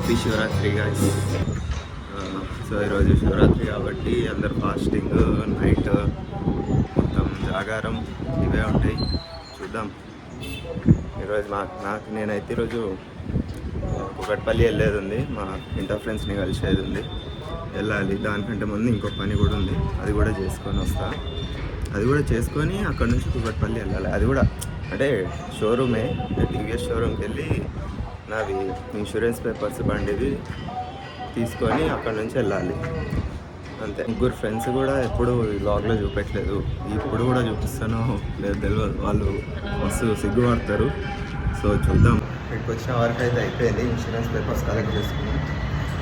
Happy Shivaratri guys. So ఈరోజు శివరాత్రి కాబట్టి అందరు ఫాస్టింగ్, నైట్ మొత్తం జాగారం ఇవే ఉంటాయి. చూద్దాం. ఈరోజు నేనైతే ఈరోజు కుకట్పల్లి వెళ్ళేది ఉంది, మా ఇంటర్ ఫ్రెండ్స్ని కలిసేది ఉంది, వెళ్ళాలి. దానికంటే ముందు ఇంకో పని కూడా ఉంది, అది కూడా చేసుకొని వస్తా. అది కూడా చేసుకొని అక్కడ నుంచి కుకట్పల్లి వెళ్ళాలి. అది కూడా అంటే షోరూమే, టీవీఎస్ షోరూమ్కి వెళ్ళి నావి ఇన్సూరెన్స్ పేపర్స్ బండివి తీసుకొని అక్కడ నుంచి వెళ్ళాలి అంతే. ముగ్గురు ఫ్రెండ్స్ కూడా ఎప్పుడు ఈ వ్లాగ్లో చూపెట్టలేదు, ఇప్పుడు కూడా చూపిస్తానో లేదు తెలియదు. వాళ్ళు మస్తు సిగ్గుపడతారు. సో చూద్దాం. ఇక్కడికి వచ్చిన వరకు అయితే అయిపోయింది. ఇన్సూరెన్స్ పేపర్స్ కలెక్ట్ చేసుకుని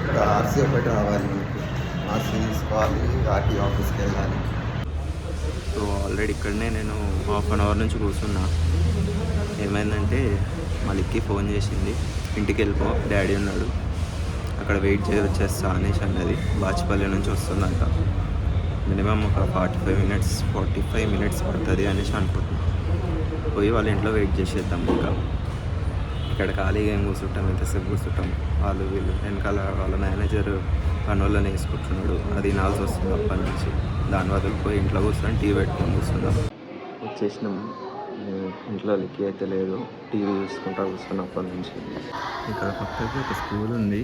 ఇంకా ఆర్సీ ఒకటి రావాలి మనకి. ఆర్సీ తీసుకోవాలి, ఆర్టీ ఆఫీస్కి వెళ్ళాలి. సో ఆల్రెడీ ఇక్కడనే నేను హాఫ్ అన్ అవర్ నుంచి కూర్చున్నా. ఏమైందంటే మళ్ళీకి ఫోన్ చేసింది, ఇంటికి వెళ్ళిపో డాడీ ఉన్నాడు అక్కడ వెయిట్ చేసి వచ్చేస్తా అనేసి అన్నది. బాచిపల్లి నుంచి వస్తుందంట. మినిమం ఒక 45 మినిట్స్ పడుతుంది అనేసి అనుకుంటున్నాను. పోయి వాళ్ళ ఇంట్లో వెయిట్ చేసేద్దాం. ఇంకా ఇక్కడ ఖాళీగా ఏం కూర్చుంటాం, ఎంతసేపు కూర్చుంటాం. వీళ్ళు వెనకాల వాళ్ళ మేనేజర్ పనులను వేసుకుంటున్నాడు, అది వినాల్సి వస్తుంది అప్పటి నుంచి. దాని వదిలిపోయి ఇంట్లో కూర్చొని టీవీ పెట్టుకొని కూర్చున్నాం. వచ్చేసినాం. ఇంట్లో లిక్కి అయితే లేదు, టీవీ చూసుకుంటా కూర్చున్నప్పటి నుంచి. ఇక్కడ పక్కకి ఒక స్కూల్ ఉంది,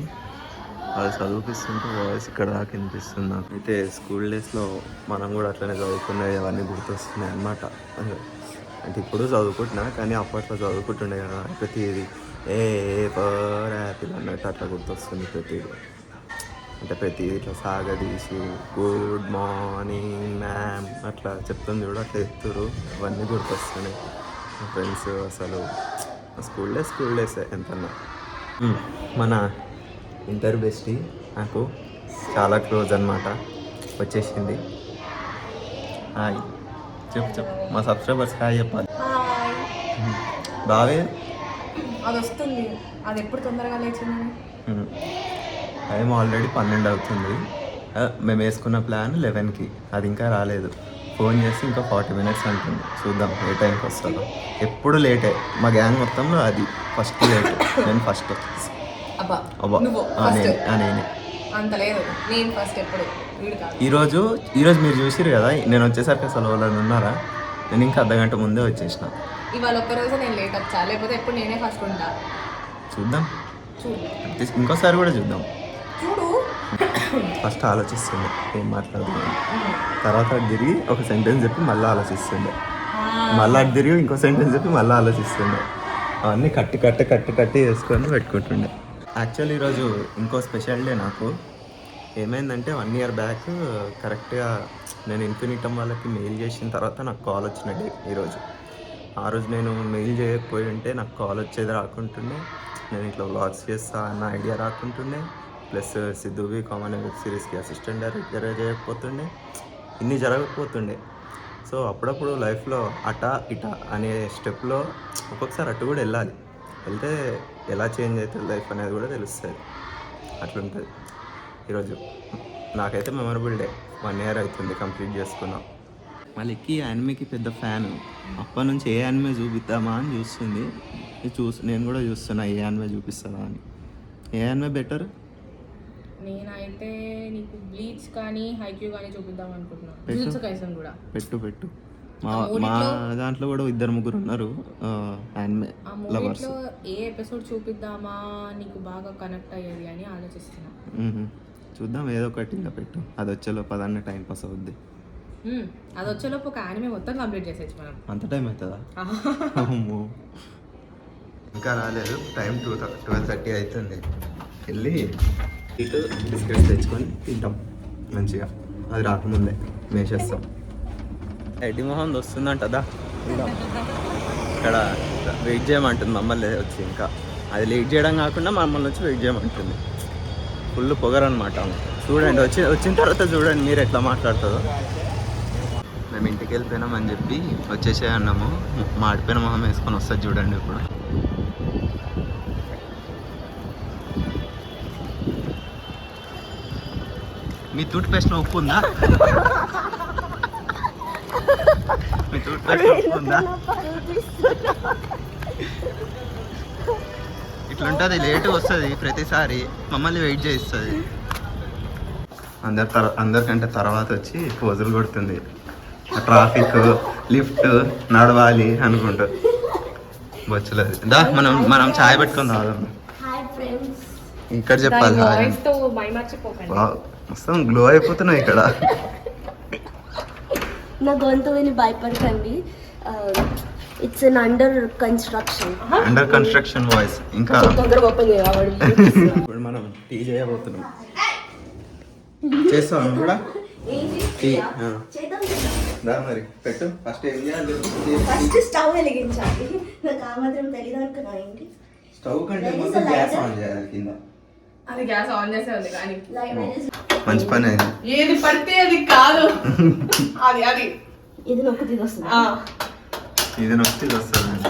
అది చదివిపిస్తుంటే వాయిస్ ఇక్కడ దాకా వినిపిస్తుంది నాకు. అయితే స్కూల్ డేస్లో మనం కూడా అట్లనే చదువుకునేవి అవన్నీ గుర్తొస్తున్నాయి అన్నమాట. అంటే ఇప్పుడు చదువుకుంటున్నా, కానీ అప్పట్లో చదువుకుంటుండే కదా ప్రతిదీ. ఫర్ యాపిల్ అన్నట్టు అట్లా గుర్తొస్తుంది ప్రతిదీ. అంటే ప్రతిదీ ఇట్లా సాగదీసి గుడ్ మార్నింగ్ మ్యామ్ అట్లా చెప్తుంది చూడు, అట్లా చెప్తారు. అవన్నీ గుర్తొస్తున్నాయి. మా ఫ్రెండ్స్ అసలు స్కూల్ డేస్ ఎంతన్నా. మన ఇంటర్ బెస్టీ నాకు చాలా క్లోజ్ అన్నమాట. వచ్చేసింది. హాయ్ చెప్పు మా సబ్స్క్రైబర్స్ హాయ్ చెప్పాలి. బావే అది వస్తుంది, అది ఎప్పుడు తొందరగా లేచింది. టైం ఆల్రెడీ 12 అవుతుంది. మేము వేసుకున్న ప్లాన్ 11కి, అది ఇంకా రాలేదు. ఫోన్ చేసి ఇంకా 40 మినిట్స్ అంటుంది. చూద్దాం ఏ టైంకి వస్తుందో. ఎప్పుడు లేటే మా గ్యాంగ్ మొత్తంలో, అది ఫస్ట్ లేట్. నేను ఫస్ట్ వచ్చేసి నేనే అంత లేదు, నేను ఫస్ట్ ఎప్పుడు. ఈరోజు మీరు చూసిరు కదా, నేను వచ్చేసరికి అసలు వాళ్ళు ఉన్నారా? నేను ఇంకా అర్ధగంట ముందే వచ్చేసిన. ఇవాళ ఒక్కరోజు నేను లేట్ వచ్చా, లేకపోతే ఎప్పుడు నేనే ఫస్ట్ ఉంటా. చూద్దాం, ఇంకోసారి కూడా చూద్దాం. చూడు ఫస్ట్ ఆలోచిస్తుండే ఏం మాట్లాడుతున్నాను, తర్వాత అటు తిరిగి ఒక సెంటెన్స్ చెప్పి మళ్ళీ ఆలోచిస్తుండే, మళ్ళీ అటు తిరిగి ఇంకో సెంటెన్స్ చెప్పి మళ్ళీ ఆలోచిస్తుండే. అవన్నీ కట్టి వేసుకొని పెట్టుకుంటుండే. యాక్చువల్లీ ఈరోజు ఇంకో స్పెషల్ డే నాకు. ఏమైందంటే 1 ఇయర్ బ్యాక్ కరెక్ట్గా నేను ఇన్ఫినిటమ్ వాళ్ళకి మెయిల్ చేసిన తర్వాత నాకు కాల్ వచ్చిన డే ఈరోజు. ఆ రోజు నేను మెయిల్ చేయకపోయి ఉంటే నాకు కాల్ వచ్చేది రాకుంటుండే, నేను ఇట్లా వ్లాగ్స్ చేస్తా అన్న ఐడియా రాకుంటుండే, ప్లస్ సిద్ధువి కామన్ వెబ్ సిరీస్కి అసిస్టెంట్ డైరెక్టర్ చేయకపోతుండే, ఇన్ని జరగకపోతుండే. సో అప్పుడప్పుడు లైఫ్లో అటా ఇటా అనే స్టెప్లో ఒక్కొక్కసారి అటు కూడా వెళ్ళాలి. వెళ్తే ఎలా చేంజ్ అవుతుంది లైఫ్ అనేది కూడా తెలుస్తుంది. అట్లుంటుంది. ఈరోజు నాకైతే మెమరబుల్ డే. 1 ఇయర్ అవుతుంది కంప్లీట్ చేసుకున్నాం. మళ్ళీకి యానిమేకి పెద్ద ఫ్యాన్. అప్పటి నుంచి ఏ యానిమే చూపిద్దామా అని చూస్తుంది. నేను కూడా చూస్తున్నా ఏ యానిమే చూపిస్తుందా అని. ఏ యానిమే బెటర్? నేనైతే నీకు బ్లీచ్ కానీ హైక్యూ కానీ చూపిద్దాం అనుకుంటున్నా. పెట్టు మా దాంట్లో కూడా 2-3 ఉన్నారు యానిమే లవర్స్. ఏ ఎపిసోడ్ చూపిద్దామా నీకు బాగా కనెక్ట్ అయ్యేది అని ఆలోచిస్తున్నా. చూద్దాం, ఏదో ఒకటి ఇంకా పెట్టు. అది వచ్చేలోపు అదన్న టైం పాస్ అవుద్ది. అది వచ్చేలోపు ఒక యానిమే మొత్తం కంప్లీట్ చేసేచ్చు మనం. అంత టైం అవుతుందా? ఇంకా రాలేదు. టైం 12:30 అవుతుంది. వెళ్ళి ఇటు బిస్కెట్స్ తెచ్చుకొని తింటాం మంచిగా. అది రాకముందే మేసేస్తాం. ఐటీ మొహం వస్తుందంటదా, ఇక్కడ వెయిట్ చేయమంటుంది మమ్మల్ని వచ్చి. ఇంకా అది లేట్ చేయడం కాకుండా మమ్మల్ని వచ్చి వెయిట్ చేయమంటుంది. ఫుల్ పొగరనమాట. చూడండి, వచ్చిన తర్వాత చూడండి మీరు ఎట్లా మాట్లాడుతుందో. మేము ఇంటికి వెళ్ళిపోయినాం అని చెప్పి వచ్చేసే అన్నాము. మాడిపోయిన మొహం వేసుకొని వస్తుంది చూడండి. ఇప్పుడు మీ టూత్ పేస్ట్లో ఉప్పు ఉందా? మీ టూత్ పేస్ట్లో ఉప్పు ఉందా? ఎట్లుంటుంది, లేట్గా వస్తుంది ప్రతిసారి, మమ్మల్ని వెయిట్ చేస్తుంది. అందరికంటే తర్వాత వచ్చి పోజులు కొడుతుంది. ట్రాఫిక్, లిఫ్ట్, నడవాలి అనుకుంటూ వచ్చలేదు. దా మనం ఛాయ్ పెట్టుకొని తాగుదాం. ఇక్కడ చెప్పాలి మొత్తం గ్లో అయిపోతున్నావు ఇక్కడ. నా గొంతు విని భయపడకండి. It's an under construction voice. ఇంకా ఇప్పుడు మనం టీ చేయబోతున్నాం. చేస్తాం కూడా టీ. మరి పెట్టు. ఫస్ట్ ఏం చేయాలి? ఫస్ట్ స్టవ్ వెలిగించాలి. నాకు ఆ మాత్రం తెలియదు అనుకున్నా. ఏంటి స్టవ్ కంటే ముందు గ్యాస్ ఆన్ చేయాలి కింద. అది గ్యాస్ ఆన్ చేసే ఉంది కానీ మంచి పని అయింది. ఏది పడితే అది కాదు. అది ఇది నొక్కు ఇది వస్తుంది. ఇది నొక్కి ఇది వస్తుంది.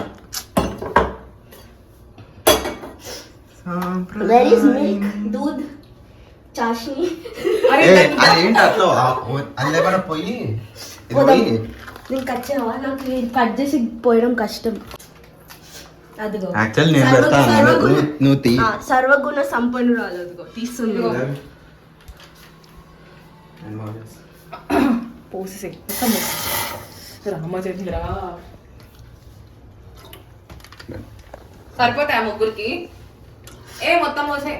Where is milk? दूध, चाशनी. అదేంటి అట్లా అల్లేమన్నా పోయి నేను కట్ చేయవా? నాకు కట్ చేసి పోయడం కష్టం. అదిగో యాక్చువల్ నేను పెడతాను, నువ్వు తీ. సర్వగుణ సంపన్నురాలు అదిగో తీస్తుంది. పోసేసి రామచంద్ర సరిపోతాయా ముగ్గురికి? మొత్తం పోసే.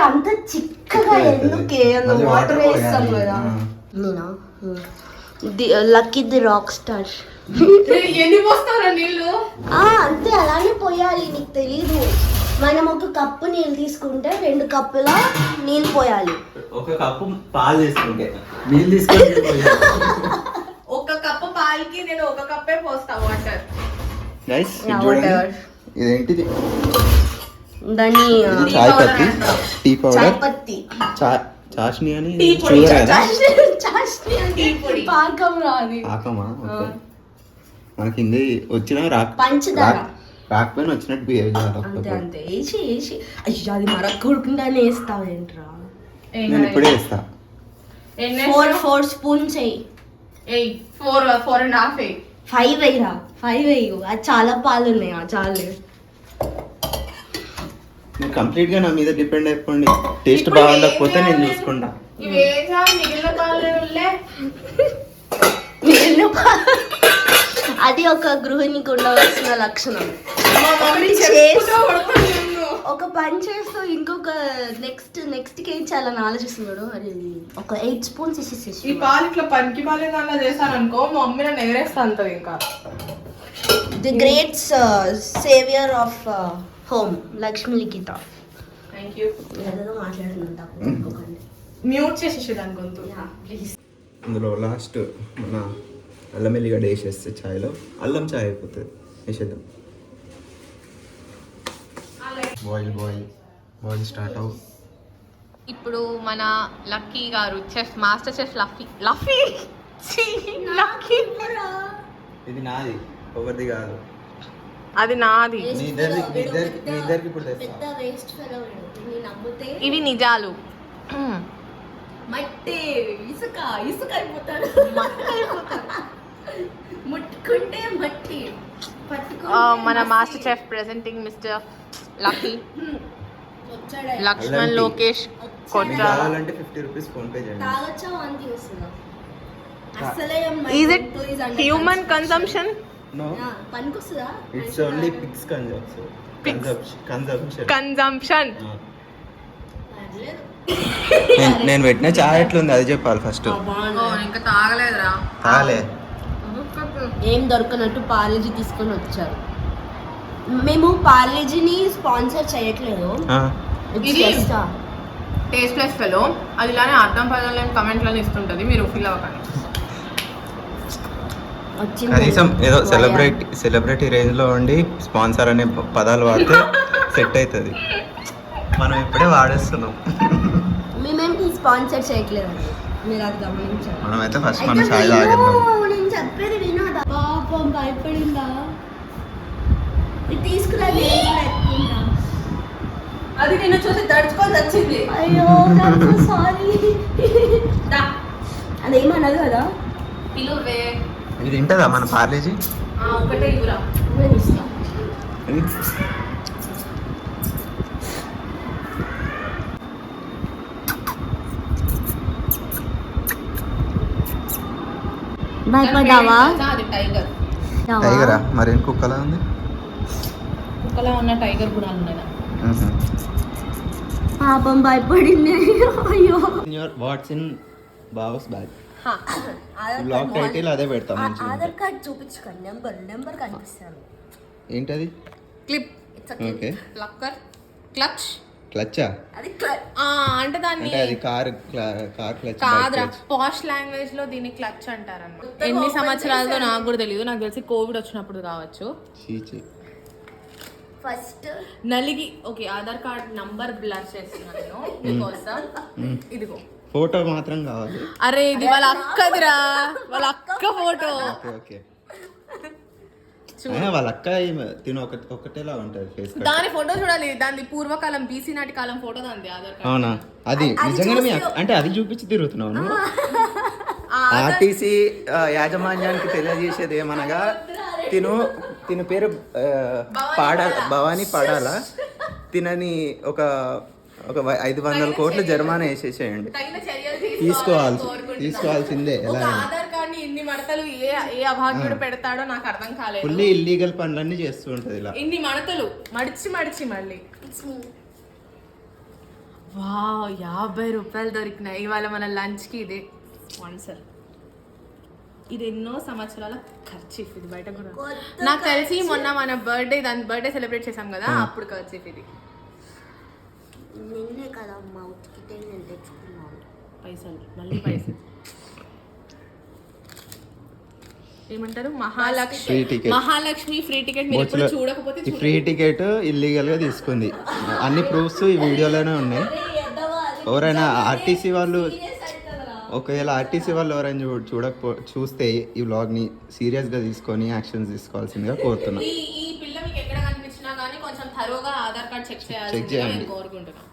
అంత చిక్కగా ఎందుకే? వాటర్ వేస్తాం కదా. నేనా లక్కీ ది రాక్ స్టార్. ఎన్ని పోస్తారా నీళ్ళు? అంతే, అలానే పోయాలి. నీకు తెలీదు. మనం ఒక కప్పు నీళ్ళు తీసుకుంటే 2 కప్పుల నీళ్ళు పోయాలి. ఒక కప్పు పాలు తీసుకుంటే నీళ్ళు తీసుకుంటే ఒక కప్పు పాలకి నేను 1 కప్పే పోస్తా వాటర్. ఇదేంటిది? దాన్ని చాయ్ పత్తి, టీ పౌడర్, పత్తి, చాష్ని అని పాకం రాది. పాకమా? మనకి హిందీ వచ్చినా పంచదార రాకపోయినా వచ్చినట్టు బిహేవ్ అంతే చేయాలి. అంతే వేసి అయ్యో అది మరక్కుండానే వేస్తావేంట్రా? నేను ఇప్పుడే వేస్తా. 4 స్పూన్స్ వేయి. 4.5 వేయి. 5 వేయరా? 5 వేయు. అది చాలా పాలు ఉన్నాయి. చాలే. మీరు కంప్లీట్ గా నా మీద డిపెండ్ అయిపోండి. టేస్ట్ బాగుండకపోతే నేను చూసుకుంటా. అది ఒక గృహిణికి ఉండవలసిన లక్షణం. ఒక పని చేస్తూ ఇంకొక నెక్స్ట్ కి ఏం చేయాలని ఆలోచిస్తున్నాడు. అది ఒక 8 స్పూన్స్ వేసేసి ఈ పాలు ఇట్లా పనికి పాలు అలా చేశాను అనుకో, మా మమ్మీ నన్ను ఎగరేస్తా అంటది. ఇంకా the great saviour of home Lakshmi Likhitha. Thank you. ఏదో మాట్లాడుతుంటా. మ్యూట్ చేసేసి దాని గొంతు ప్లీజ్. అందులో లాస్ట్ మన అల్లం ఎల్లిగడ్డ వేసేస్తే ఛాయ్లో అల్లం ఛాయ్ అయిపోతుంది. వేసేద్దాం. బాయిల్ స్టార్ట్ అవు. ఇప్పుడు మన లక్కీ గారు మాస్టర్ చెఫ్ లక్కీ ఇది నాది, ఎవరిది కాదు. అది నాది. మీ ఇద్దరికి ఇప్పుడు పెద్ద వేస్ట్ ఫెలో. నమ్మితే ఇవి నిజాలు. మట్టి ఇసుక అయిపోతాడు. ముట్టుకుంటే మట్టి మన master chef presenting mister lucky Lakshman Lokesh కొట్టాల. 50 రూపీస్ ఫోన్ పే చేయండి. తాగొచ్చా వాంతి వస్తుందా? అసలే Is it human consumption? No. పనికొస్తుందా? It's only pigs consumption. నేను పెట్టిన చాయ్ ఎట్లుంది అది చెప్పాలి ఫస్ట్. ఇంకా తాగలేదురా. తాగలే. ఏం దొరకనట్టు పార్లేజీ తీసుకొని వచ్చారు. మేము పార్లేజీని స్పాన్సర్ చేయట్లేదు. టేస్ట్ ప్లస్ ఫెలో అది ఇలానే అర్థం పదాలని కమెంట్లను ఇస్తుంటది. మీరు ఫీల్ అవ్వకండి. కనీసం ఏదో సెలబ్రిటీ రేంజ్ లో ఉండి స్పాన్సర్ అనే పదాలు వాడితే సెట్ అవుతుంది. మనం ఇప్పుడే వాడేస్తున్నాం. మేమేం స్పాన్సర్ చేయట్లేదండి, మీరు అది గమనించాలి. మనమైతే ఫస్ట్ మన ఛాయ్ తాగేద్దాం. నేను చెప్పేది వినోదా? పాపం భయపడిందా? తీసుకురా. అది నిన్ను చూసి దడుచుకొని వచ్చింది. అయ్యో సారీ. అదేమన్నది కదా. పిలువే. ఇది తింటదా మన పార్లేజీ? ఒకటే ఇవ్వరా. భయపడ్డావా? అది టైగర్. టైగరా? మరి కుక్కలా ఉంది. కుక్కలా ఉన్న టైగర్ గుణాలు ఉన్నాయి. పాపం భయపడింది. అయ్యో. వాట్స్ ఇన్ బావస్ బ్యాగ్. బ్లాగ్ టైటిల్ అదే పెడతాం. ఆధార్ కార్డ్ చూపించుకోండి. నెంబర్ కనిపిస్తాను. ఏంటది? క్లిప్. ఓకే. లక్కర్. క్లచ్. క్లచ్చా? అది అంటే దాన్ని అది కార్ క్లచ్ కాదురా, పాష్ లాంగ్వేజ్ లో దీన్ని క్లచ్ అంటారన్నమాట. ఎన్ని సంవత్సరాలతో నాకు కూడా తెలియదు. నాకు తెలిసి కోవిడ్ వచ్చినప్పుడు కావచ్చు. ఫస్ట్ నలిగి okay Aadhaar card number blur చేస్తున్నాను నేను మీకోసం. ఇదిగో ఫోటో మాత్రం కావాలి. అరే ఇది వాళ్ళ అక్కదిరా, వాళ్ళ అక్క ఫోటో. ఓకే. వాళ్ళ అక్క తిను ఒకటేలా ఉంటది ఫేస్. దాని ఫోటో చూడాలి. దాని పూర్వకాలం బీసీ నాటి కాలం ఫోటో దాని ఆధార్ కార్డ్. అవునా? అది నిజంగానే అంటే అది చూపించి తిరుగుతున్నావు నువ్వు? ఆర్టీసీ యాజమాన్యానికి తెలియజేసేది ఏమనగా తిను పేరు భవానీ పడాలా, తినని ఒక 500 కోట్లు జరిమానా వేసేసేయండి. తీసుకోవాల్సిందే. ఎలా ఆధార్ కార్డ్ ని ఇన్ని మడతలు ఏ అభాగ్యుడు పెడతాడో నాకు అర్థం కాలేదు. ఫుల్లీ ఇల్లీగల్ పనులన్నీ చేస్తూ ఉంటది ఇలా. ఇన్ని మడతలు మడిచి మళ్ళీ. వావ్, 50 రూపాయలు దొరికినాయి ఇవాళ మన లంచ్ కి. ఇదే స్పాన్సర్. ఇది ఎన్నో సంవత్సరాల ఖర్చీఫ్. ఇది బయట కూడా నాకు తెలిసి మొన్న మన బర్త్డే సెలబ్రేట్ చేసాం కదా, అప్పుడు ఖర్చీఫ్ ఇది. నిన్నే కదా మౌత్కి నేను తెచ్చుకున్నాను. పైసలు మళ్ళీ పైసలు ఏమంటారు? Mahalakshmi free ticket. మీరు ఎప్పుడు చూడకపోతే ఫ్రీ టికెట్ ఇల్లీగల్ గా తీసుకుంది. అన్ని ప్రూఫ్స్ ఈ వీడియోలోనే ఉన్నాయి. ఎవరైనా ఆర్టీసీ వాళ్ళు ఒకవేళ ఆర్టీసీ వాళ్ళు ఎవరైనా చూస్తే ఈ వ్లాగ్ ని సీరియస్ గా తీసుకొని యాక్షన్స్ తీసుకోవాల్సిందిగా కోరుతున్నా. ఈ పిల్ల మీకు ఎక్కడ కనిపించినా కానీ కొంచెం థరోగా ఆధార్ కార్డ్ చెక్ చేయాలి కోరుకుంటున్నాను.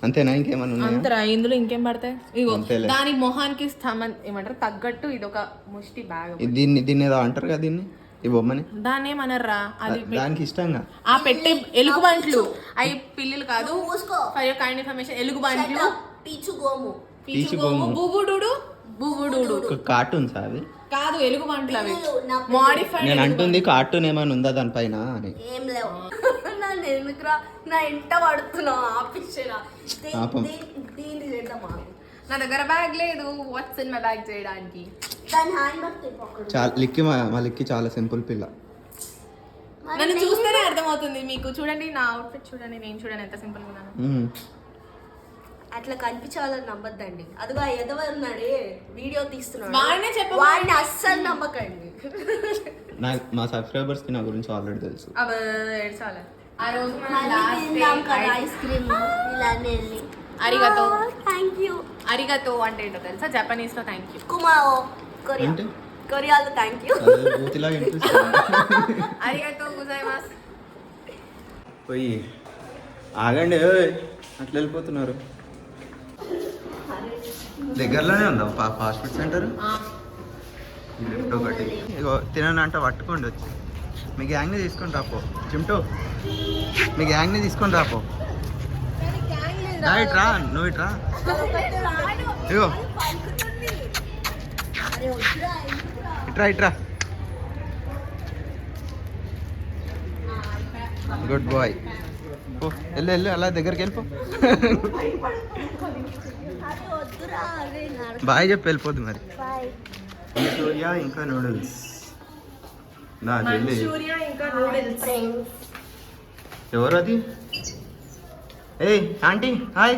అంతేనా? ఇంకేమన్నా అంతరా? ఇందులో ఇంకేం పడతాయి? ఇగో దాని మొహానికి ఏమంటారు తగ్గట్టు ఇది ఒక ముష్టి బ్యాగ్. దీన్ని ఏదో అంటారు కదా దీన్ని, ఈ బొమ్మని దాన్ని ఏమన్నారా? అది దానికి ఇష్టంగా ఆ పెట్టే ఎలుగుబంట్లు. అవి పిల్లలు కాదు. ఫర్ యువర్ కైండ్ ఇన్ఫర్మేషన్, ఎలుగుబంట్లు, పీచుగోము, బువ్వుడు కార్టూన్స్ అవి కాదు, ఎలుగుబంట్లు అవి మోడిఫైడ్. నేను అంటుంది కార్టూన్ ఏమైనా ఉందా దానిపైన అని. ఏం లేవు. నా ఇంట పడుతున్నావు. నా దగ్గర బ్యాగ్ లేదు. వాట్స్ ఇన్ మై బ్యాగ్ చేయడానికి. మా లిక్కి చాలా సింపుల్ పిల్ల. నన్ను చూస్తేనే అర్థమవుతుంది మీకు. చూడండి నా అవుట్ఫిట్ చూడండి, నేను చూడండి ఎంత సింపుల్ ఉన్నాను. అట్లా కనిపించాలని నమ్మద్దండి. అదిగో ఎదవ ఉన్నాడే వీడియో తీస్తున్నాడు, వాడిని అస్సలు నమ్మకండి. మా సబ్స్క్రైబర్స్ కి నా గురించి ఆల్రెడీ తెలుసు. ఆ రోజు ఐస్ క్రీమ్ ఇలానే అరిగతో. Thank you. అరిగతో అంటే ఏంటో తెలుసా? జపనీస్ లో థ్యాంక్ యూ. కుమాఓ కొరియాలో థ్యాంక్ యూ. అరిగతో గుజైమాస్. పోయి ఆగండి, అట్లా వెళ్ళిపోతున్నారు. దగ్గరలోనే ఉందా ఫాస్ట్ ఫుడ్ సెంటర్? లిఫ్ట్ ఒకటి. ఇగో తినంటే పట్టుకోండి వచ్చి. మీ గ్యాంగ్ని తీసుకొని రాపో. చిమ్టో మీ గ్యాంగ్ని తీసుకొని రాపో. ఇట్రా, నువ్వు ఇట్రా. ఇగో ఇట్రా. Good boy. వెళ్ళు అలా దగ్గరికి వెళ్ళిపో. బాయ్ చెప్పి వెళ్ళిపోద్దు మరి. మంచూరియా ఇంకా నూడిల్స్. ఎవరు అది? ఏయ్ ఆంటీ, హాయ్.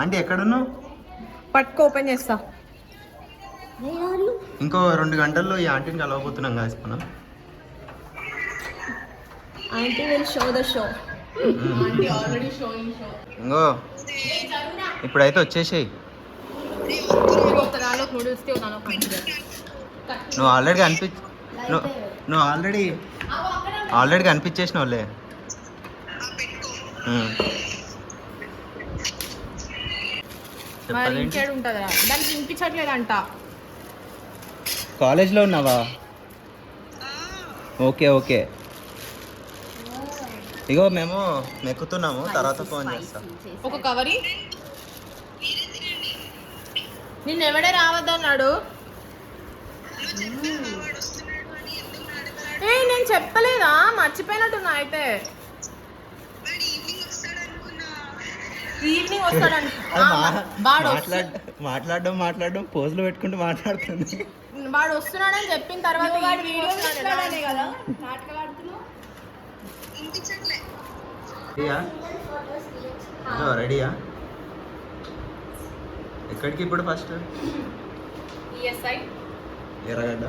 ఆంటీ ఎక్కడున్నావు? పట్టుకో, ఓపెన్ చేస్తా. ఇంకో 2 గంటల్లో ఈ ఆంటీని కలవబోతున్నాం కాసుకున్నా. Auntie will show the show. Auntie already showing show. ఇంగో ఇప్పుడైతే వచ్చేసేయి. నువ్వు ఆల్రెడీ కనిపించేసినవులే. దానికి వినిపించట్లేదంట. కాలేజ్లో ఉన్నావా? ఓకే. ఇగో మేము మెక్కుతున్నాము, తర్వాత ఫోన్ చేస్తాం. ఒక కవరి నిన్ను ఎవడే రావద్దన్నాడు? ఏ నేను చెప్పలేదా? మర్చిపోయినట్టున్నా అయితే. ఈవినింగ్ వస్తాడు మాట్లాడడం పోజులు పెట్టుకుంటూ మాట్లాడుతుంది. వాడు వస్తున్నాడని చెప్పిన తర్వాత కదా రెడీయా? ఎక్కడికి ఇప్పుడు ఫస్ట్? ఈఎస్ఐ ఎర్రగడ్డ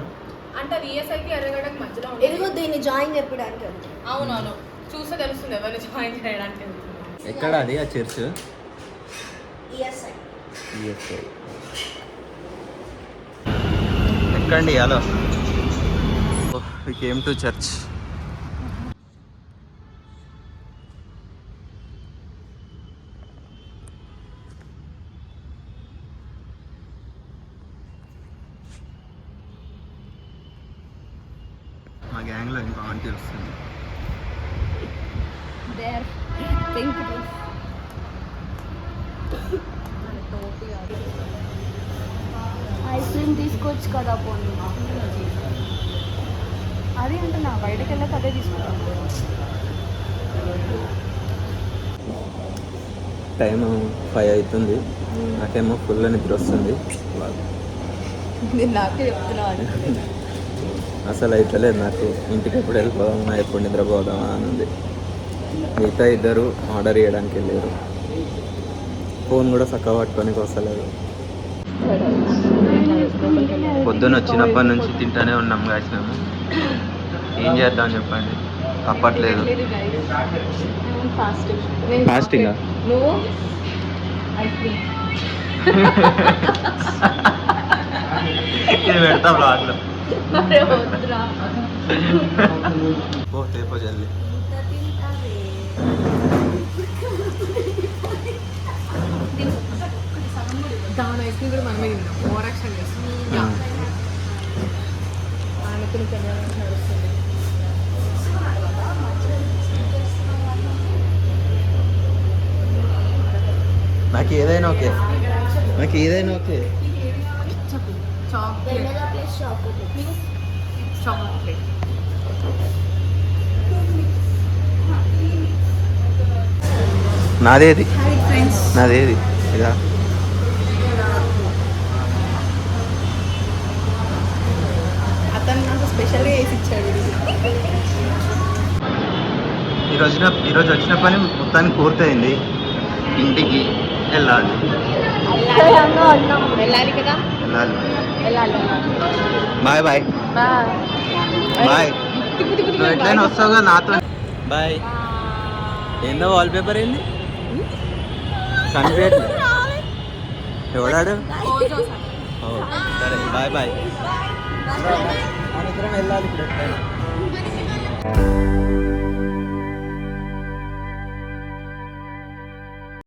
అంటే అది ఈఎస్ఐకి ఎర్రగడ్డకి మధ్యలో ఎదుగు దీన్ని జాయిన్ చెప్పడానికి. అవునవును, చూస్తే తెలుస్తుంది ఎవరిని జాయిన్ చేయడానికి. ఎక్కడ అది ఆ చర్చ్? ఈఎస్ఐ ఎక్కండి. Hello, we came to church. మా గ్యాంగ్లో ఇంకో ఆంటీ వస్తుంది. ఐస్ క్రీమ్ తీసుకోవచ్చు కదా పోనీ. అది అంటే నా బయటకు వెళ్ళక అదే తీసుకుంటాను. టైం 5 అవుతుంది. నాకేమో ఫుల్ నిద్ర వస్తుంది. నేను నాకే చెప్తున్నాను. అసలు అయితలేదు నాకు. ఇంటికి ఎప్పుడు వెళ్ళిపోదామా, ఎప్పుడు నిద్రపోదామా అని ఉంది. మిగతా ఇద్దరు ఆర్డర్ చేయడానికి వెళ్ళారు. ఫోన్ కూడా చక్కగా పట్టుకోనికి వస్తలేదు. పొద్దున్న వచ్చినప్పటి నుంచి తింటానే ఉన్నాం గాయస్. మేము ఏం చేద్దాం చెప్పండి, తప్పట్లేదు. ఫాస్టింగా? నువ్వు ఐస్ క్రీమ్ ఇది పెడతా బ్లాగ్లో. ఓ తేపో జల్దీ. దాని ఐస్ క్రీమ్ కూడా మనమే తింటాం. ఓవర్ యాక్షన్ చేస్తాం. ఆయనకు నడుస్తుంది. నాకు ఏదైనా ఓకే, నాకు ఏదైనా ఓకే. చాక్లెట్ నాదేది నాదేది ఇదా? అతను నాకు స్పెషల్గా వేసి ఇచ్చాడు. ఈరోజు వచ్చిన పని మొత్తానికి పూర్తయింది. ఇంటికి వెళ్ళాలి. వెళ్ళాలి కదా, వెళ్ళాలి. Bye bye bye. నువ్వు ఎట్లయినా వస్తావుగా నాతో. బాయ్. ఏందో వాల్పేపర్ ఏంది కనిపించట్లేదు. ఎవడాడు? సరే బాయ్ బాయ్. మన ఇద్దరం వెళ్ళాలి ఇప్పుడు ఎట్లయినా.